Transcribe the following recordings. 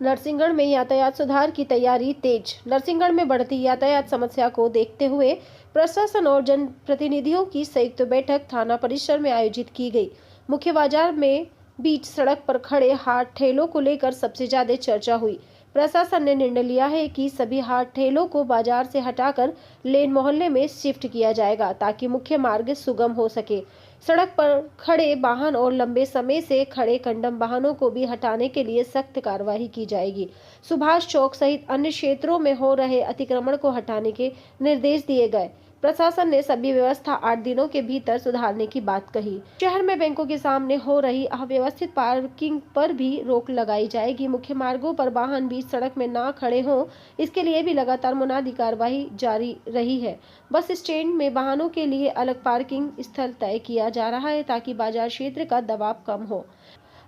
नरसिंहगढ़ में यातायात सुधार की तैयारी तेज। नरसिंहगढ़ में बढ़ती यातायात समस्या को देखते हुए प्रशासन और जनप्रतिनिधियों की संयुक्त बैठक थाना परिसर में आयोजित की गई। मुख्य बाजार में बीच सड़क पर खड़े हाट ठेलों को लेकर सबसे ज्यादा चर्चा हुई। प्रशासन ने निर्णय लिया है कि सभी हाट ठेलों को बाजार से हटाकर लेन मोहल्ले में शिफ्ट किया जाएगा ताकि मुख्य मार्ग सुगम हो सके। सड़क पर खड़े वाहन और लंबे समय से खड़े कंडम वाहनों को भी हटाने के लिए सख्त कार्रवाई की जाएगी। सुभाष चौक सहित अन्य क्षेत्रों में हो रहे अतिक्रमण को हटाने के निर्देश दिए गए। प्रशासन ने सभी व्यवस्था 8 दिनों के भीतर सुधारने की बात कही। शहर में बैंकों के सामने हो रही अव्यवस्थित पार्किंग पर भी रोक लगाई जाएगी। मुख्य मार्गों पर वाहन बीच सड़क में ना खड़े हों, इसके लिए भी लगातार मुनादी कार्रवाई जारी रही है। बस स्टैंड में वाहनों के लिए अलग पार्किंग स्थल तय किया जा रहा है ताकि बाजार क्षेत्र का दबाव कम हो।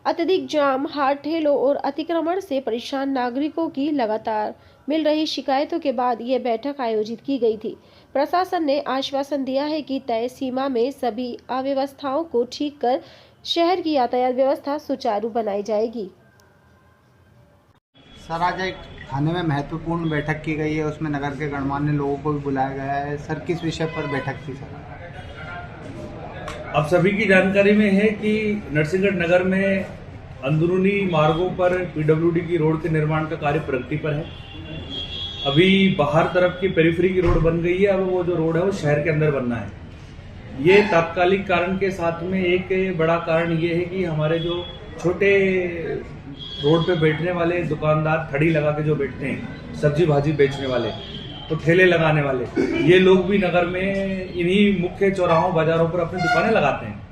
अत्यधिक जाम, हाट ठेलों और अतिक्रमण से परेशान नागरिकों की लगातार मिल रही शिकायतों के बाद यह बैठक आयोजित की गई थी। प्रशासन ने आश्वासन दिया है कि तय सीमा में सभी अव्यवस्थाओं को ठीक कर शहर की यातायात व्यवस्था सुचारू बनाई जाएगी। सर, आज एक थाने में महत्वपूर्ण बैठक की गई है, उसमें नगर के गणमान्य लोगों को भी बुलाया गया है। सर, किस विषय पर बैठक थी सर? अब सभी की जानकारी में है कि नरसिंहगढ़ नगर में अंदरूनी मार्गों पर पीडब्ल्यूडी की रोड के निर्माण का कार्य प्रगति पर है। अभी बाहर तरफ की पेरिफेरी की रोड बन गई है, अब वो जो रोड है वो शहर के अंदर बनना है। ये तात्कालिक कारण के साथ में एक बड़ा कारण ये है कि हमारे जो छोटे रोड पे बैठने वाले दुकानदार, थड़ी लगा के जो बैठते हैं, सब्जी भाजी बेचने वाले, तो ठेले लगाने वाले, ये लोग भी नगर में इन्हीं मुख्य चौराहों बाजारों पर अपनी दुकानें लगाते हैं।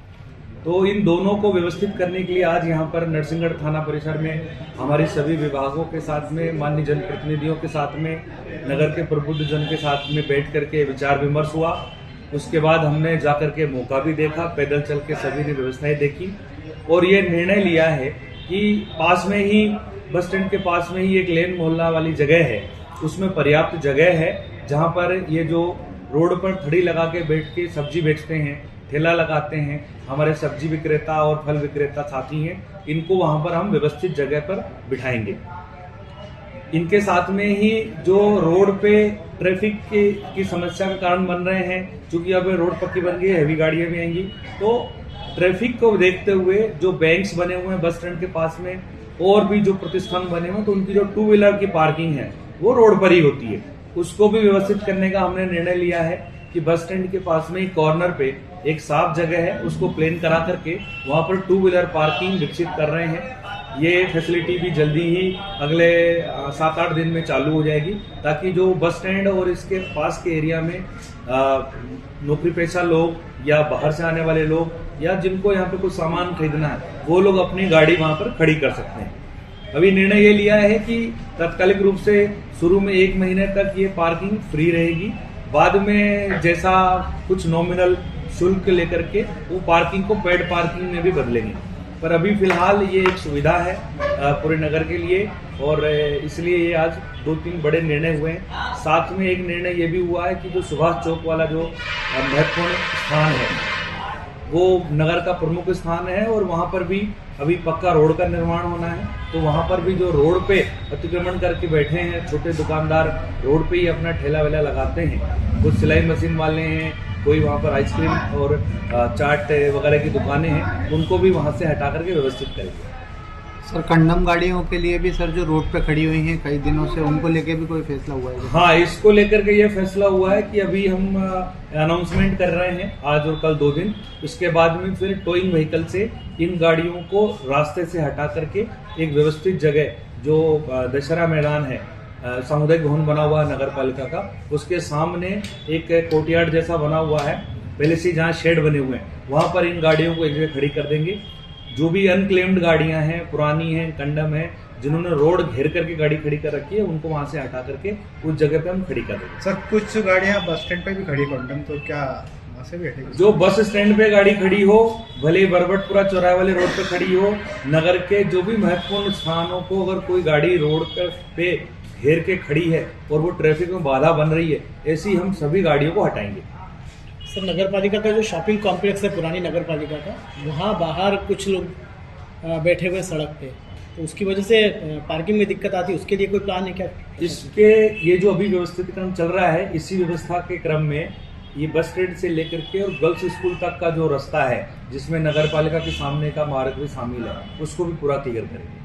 तो इन दोनों को व्यवस्थित करने के लिए आज यहाँ पर नरसिंहगढ़ थाना परिसर में हमारी सभी विभागों के साथ में, माननीय जनप्रतिनिधियों के साथ में, नगर के प्रबुद्ध जन के साथ में बैठ करके विचार विमर्श हुआ। उसके बाद हमने जाकर के मौका भी देखा, पैदल चल के सभी ने व्यवस्थाएं देखी और ये निर्णय लिया है कि पास में ही, बस स्टैंड के पास में ही एक लेन मोहल्ला वाली जगह है, उसमें पर्याप्त जगह है जहाँ पर ये जो रोड पर थड़ी लगा के बैठ के सब्जी बेचते हैं, ठेला लगाते हैं, हमारे सब्जी विक्रेता और फल विक्रेता साथी हैं, इनको वहां पर हम व्यवस्थित जगह पर बिठाएंगे। इनके साथ में ही जो रोड पे ट्रैफिक की समस्या का कारण बन रहे हैं, क्योंकि अब रोड पक्की बन गई है, हैवी गाड़ियां भी आएंगी, तो ट्रैफिक को देखते हुए जो बैंक्स बने हुए हैं बस स्टैंड के पास में और भी जो प्रतिष्ठान बने हुए हैं, तो उनकी जो 2 व्हीलर की पार्किंग है वो रोड पर ही होती है, उसको भी व्यवस्थित करने का हमने निर्णय लिया है कि बस स्टैंड के पास में ही कॉर्नर पे एक साफ जगह है, उसको प्लेन करा करके वहां पर 2 व्हीलर पार्किंग विकसित कर रहे हैं। ये फैसिलिटी भी जल्दी ही अगले 7-8 दिन में चालू हो जाएगी, ताकि जो बस स्टैंड और इसके पास के एरिया में नौकरी पेशा लोग या बाहर से आने वाले लोग या जिनको यहाँ पे कुछ सामान खरीदना है, वो लोग अपनी गाड़ी वहां पर खड़ी कर सकते हैं। अभी निर्णय ये लिया है कि तात्कालिक रूप से शुरू में 1 महीने तक ये पार्किंग फ्री रहेगी, बाद में जैसा कुछ नॉमिनल शुल्क लेकर के वो पार्किंग को पेड पार्किंग में भी बदलेंगे। पर अभी फिलहाल ये एक सुविधा है पूरे नगर के लिए और इसलिए ये आज 2-3 बड़े निर्णय हुए हैं। साथ में एक निर्णय ये भी हुआ है कि जो सुभाष चौक वाला जो महत्वपूर्ण स्थान है वो नगर का प्रमुख स्थान है और वहाँ पर भी अभी पक्का रोड का निर्माण होना है, तो वहाँ पर भी जो रोड पे अतिक्रमण करके बैठे हैं छोटे दुकानदार, रोड पे ही अपना ठेला वेला लगाते हैं, कुछ सिलाई मशीन वाले हैं, कोई वहाँ पर आइसक्रीम और चाट वगैरह की दुकानें हैं, उनको भी वहाँ से हटा करके व्यवस्थित करेंगे। सर, कंडम गाड़ियों के लिए भी सर जो रोड पे खड़ी हुई हैं कई दिनों से, उनको लेके भी कोई फैसला हुआ है? हाँ, इसको लेकर के ये फैसला हुआ है कि अभी हम अनाउंसमेंट कर रहे हैं आज और कल 2 दिन, उसके बाद में फिर टोइंग व्हीकल से इन गाड़ियों को रास्ते से हटा करके एक व्यवस्थित जगह, जो दशहरा मैदान है, सामुदायिक भवन बना हुआ है नगर पालिका का, उसके सामने एक कोर्टयार्ड जैसा बना हुआ है पहले से, जहाँ शेड बने हुए हैं, वहां पर इन गाड़ियों को एक जगह खड़ी कर देंगे। जो भी अनक्लेम्ड गाड़ियां हैं, पुरानी हैं, कंडम है, जिन्होंने रोड घेर करके गाड़ी खड़ी कर रखी है, उनको वहां से हटा करके उस जगह पे हम खड़ी कर देंगे। सर, कुछ गाड़ियां बस स्टैंड पे भी खड़ी कंडम, तो क्या वहां से भी हटेगी? जो बस स्टैंड पे गाड़ी खड़ी हो, भले बरबटपुरा चौराहे वाले रोड पे खड़ी हो, नगर के जो भी महत्वपूर्ण स्थानों को अगर कोई गाड़ी रोड पे घेर के खड़ी है और वो ट्रैफिक में बाधा बन रही है, ऐसी हम सभी गाड़ियों को हटाएंगे। सर, नगर पालिका का जो शॉपिंग कॉम्प्लेक्स है पुरानी नगर पालिका का, वहाँ बाहर कुछ लोग बैठे हुए सड़क पे, तो उसकी वजह से पार्किंग में दिक्कत आती है, उसके लिए कोई प्लान है क्या? इसके ये जो अभी व्यवस्थितीकरण चल रहा है, इसी व्यवस्था के क्रम में ये बस स्टैंड से लेकर के और गर्ल्स स्कूल तक का जो रास्ता है, जिसमें नगर पालिका के सामने का मार्ग भी शामिल है, उसको भी पूरा क्लियर करेंगे।